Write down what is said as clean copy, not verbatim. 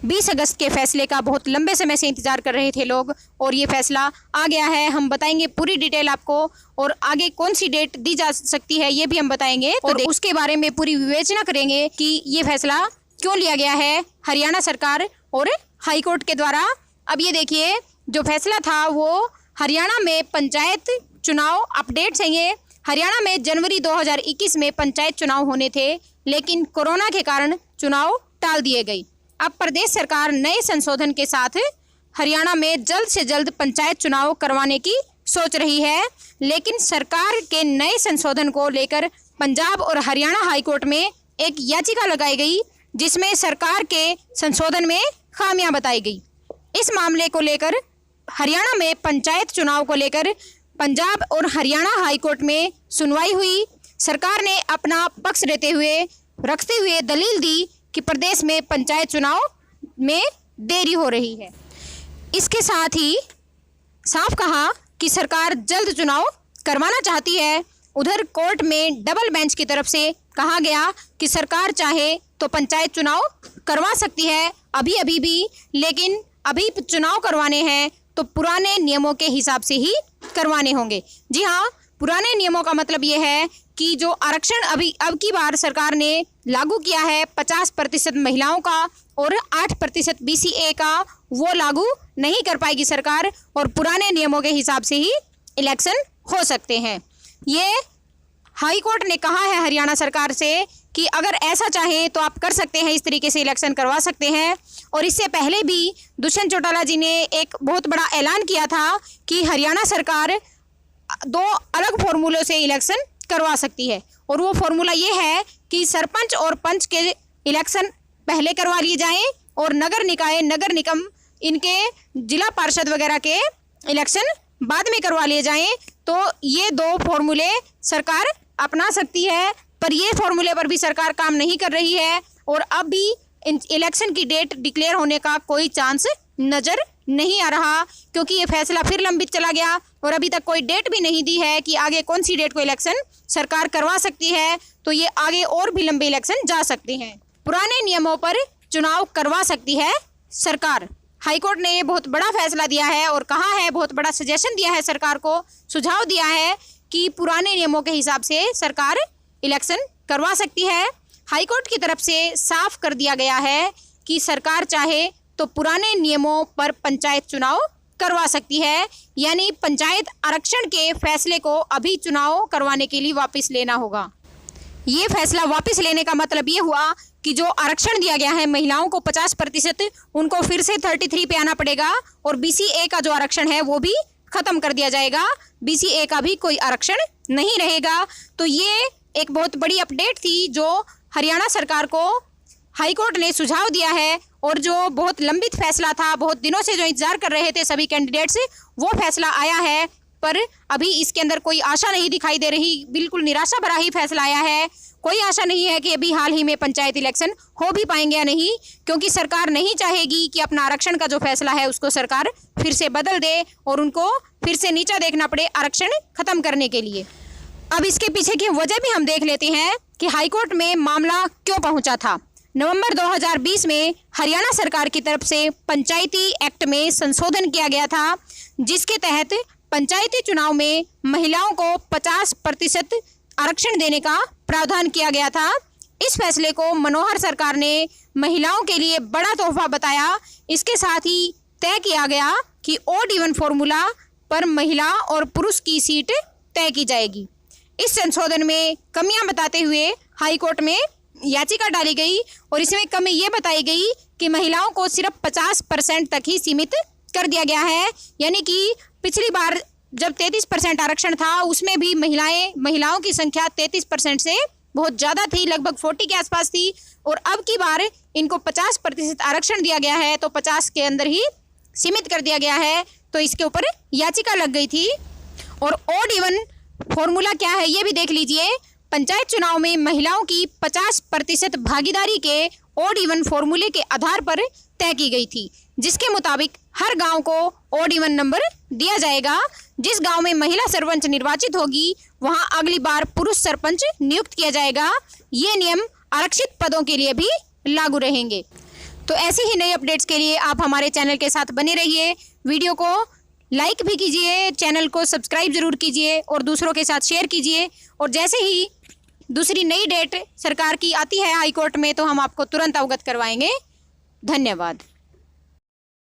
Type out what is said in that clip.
20 अगस्त के फैसले का बहुत लंबे समय से इंतजार कर रहे थे लोग और ये फैसला आ गया है। हम बताएंगे पूरी डिटेल आपको और आगे कौन सी डेट दी जा सकती है ये भी हम बताएंगे और उसके बारे में पूरी विवेचना करेंगे कि ये फैसला क्यों लिया गया है हरियाणा सरकार और हाईकोर्ट के द्वारा। अब ये देखिए, जो फैसला था वो हरियाणा में पंचायत चुनाव अपडेट्स हैं। ये हरियाणा में जनवरी 2021 में पंचायत चुनाव होने थे, लेकिन कोरोना के कारण चुनाव टाल दिए गए। अब प्रदेश सरकार नए संशोधन के साथ हरियाणा में जल्द से जल्द पंचायत चुनाव करवाने की सोच रही है, लेकिन सरकार के नए संशोधन को लेकर पंजाब और हरियाणा हाईकोर्ट में एक याचिका लगाई गई, जिसमें सरकार के संशोधन में खामियां बताई गई। इस मामले को लेकर हरियाणा में पंचायत चुनाव को लेकर पंजाब और हरियाणा हाईकोर्ट में सुनवाई हुई। सरकार ने अपना पक्ष रखते हुए दलील दी कि प्रदेश में पंचायत चुनाव में देरी हो रही है। इसके साथ ही साफ कहा कि सरकार जल्द चुनाव करवाना चाहती है। उधर कोर्ट में डबल बेंच की तरफ से कहा गया कि सरकार चाहे तो पंचायत चुनाव करवा सकती है अभी भी, लेकिन अभी चुनाव करवाने हैं तो पुराने नियमों के हिसाब से ही करवाने होंगे। जी हाँ, पुराने नियमों का मतलब ये है कि जो आरक्षण अब की बार सरकार ने लागू किया है 50% महिलाओं का और 8% BCA का, वो लागू नहीं कर पाएगी सरकार और पुराने नियमों के हिसाब से ही इलेक्शन हो सकते हैं। ये हाई कोर्ट ने कहा है हरियाणा सरकार से कि अगर ऐसा चाहे तो आप कर सकते हैं, इस तरीके से इलेक्शन करवा सकते हैं। और इससे पहले भी दुष्यंत चौटाला जी ने एक बहुत बड़ा ऐलान किया था कि हरियाणा सरकार 2 अलग फॉर्मूलों से इलेक्शन करवा सकती है, और वो फॉर्मूला ये है कि सरपंच और पंच के इलेक्शन पहले करवा लिए जाएं और नगर निकाय, नगर निगम, इनके जिला पार्षद वगैरह के इलेक्शन बाद में करवा लिए जाएं। तो ये 2 फॉर्मूले सरकार अपना सकती है, पर ये फॉर्मूले पर भी सरकार काम नहीं कर रही है और अब भी इलेक्शन की डेट डिक्लेयर होने का कोई चांस नज़र नहीं आ रहा, क्योंकि ये फैसला फिर लंबित चला गया और अभी तक कोई डेट भी नहीं दी है कि आगे कौन सी डेट को इलेक्शन सरकार करवा सकती है। तो ये आगे और भी लंबे इलेक्शन जा सकते हैं। पुराने नियमों पर चुनाव करवा सकती है सरकार। हाईकोर्ट ने ये बहुत बड़ा फैसला दिया है और कहा है, बहुत बड़ा सजेशन दिया है सरकार को, सुझाव दिया है कि पुराने नियमों के हिसाब से सरकार इलेक्शन करवा सकती है। हाईकोर्ट की तरफ से साफ कर दिया गया है कि सरकार चाहे तो पुराने नियमों पर पंचायत चुनाव करवा सकती है, यानी पंचायत आरक्षण के फैसले को अभी चुनाव करवाने के लिए वापस लेना होगा। ये फैसला वापस लेने का मतलब ये हुआ कि जो आरक्षण दिया गया है महिलाओं को 50%, उनको फिर से 33 पे आना पड़ेगा और BCA का जो आरक्षण है वो भी खत्म कर दिया जाएगा। BCA का भी कोई आरक्षण नहीं रहेगा। तो ये एक बहुत बड़ी अपडेट थी जो हरियाणा सरकार को हाईकोर्ट ने सुझाव दिया है, और जो बहुत लंबित फैसला था, बहुत दिनों से जो इंतजार कर रहे थे सभी कैंडिडेट्स, वो फैसला आया है। पर अभी इसके अंदर कोई आशा नहीं दिखाई दे रही, बिल्कुल निराशा भरा ही फैसला आया है। कोई आशा नहीं है कि अभी हाल ही में पंचायत इलेक्शन हो भी पाएंगे या नहीं, क्योंकि सरकार नहीं चाहेगी कि अपना आरक्षण का जो फैसला है उसको सरकार फिर से बदल दे और उनको फिर से नीचा देखना पड़े आरक्षण खत्म करने के लिए। अब इसके पीछे की वजह भी हम देख लेते हैं कि हाईकोर्ट में मामला क्यों पहुंचा था। नवंबर 2020 में हरियाणा सरकार की तरफ से पंचायती एक्ट में संशोधन किया गया था, जिसके तहत पंचायती चुनाव में महिलाओं को 50% आरक्षण देने का प्रावधान किया गया था। इस फैसले को मनोहर सरकार ने महिलाओं के लिए बड़ा तोहफा बताया। इसके साथ ही तय किया गया कि ऑड इवन फॉर्मूला पर महिला और पुरुष की सीट तय की जाएगी। इस संशोधन में कमियां बताते हुए हाईकोर्ट में याचिका डाली गई और इसमें कमी ये बताई गई कि महिलाओं को सिर्फ 50% तक ही सीमित कर दिया गया है, यानी कि पिछली बार जब 33% आरक्षण था उसमें भी महिलाओं की संख्या 33% से बहुत ज़्यादा थी, लगभग 40 के आसपास थी, और अब की बार इनको 50% आरक्षण दिया गया है तो 50 के अंदर ही सीमित कर दिया गया है। तो इसके ऊपर याचिका लग गई थी। और ऑड इवन फॉर्मूला क्या है ये भी देख लीजिए। पंचायत चुनाव में महिलाओं की 50% भागीदारी के ऑड इवन फॉर्मूले के आधार पर तय की गई थी, जिसके मुताबिक हर गांव को ऑड इवन नंबर दिया जाएगा। जिस गांव में महिला सरपंच निर्वाचित होगी वहां अगली बार पुरुष सरपंच नियुक्त किया जाएगा। ये नियम आरक्षित पदों के लिए भी लागू रहेंगे। तो ऐसी ही नई अपडेट्स के लिए आप हमारे चैनल के साथ बने रहिए। वीडियो को लाइक भी कीजिए, चैनल को सब्सक्राइब जरूर कीजिए और दूसरों के साथ शेयर कीजिए। और जैसे ही दूसरी नई डेट सरकार की आती है हाई कोर्ट में तो हम आपको तुरंत अवगत करवाएंगे। धन्यवाद।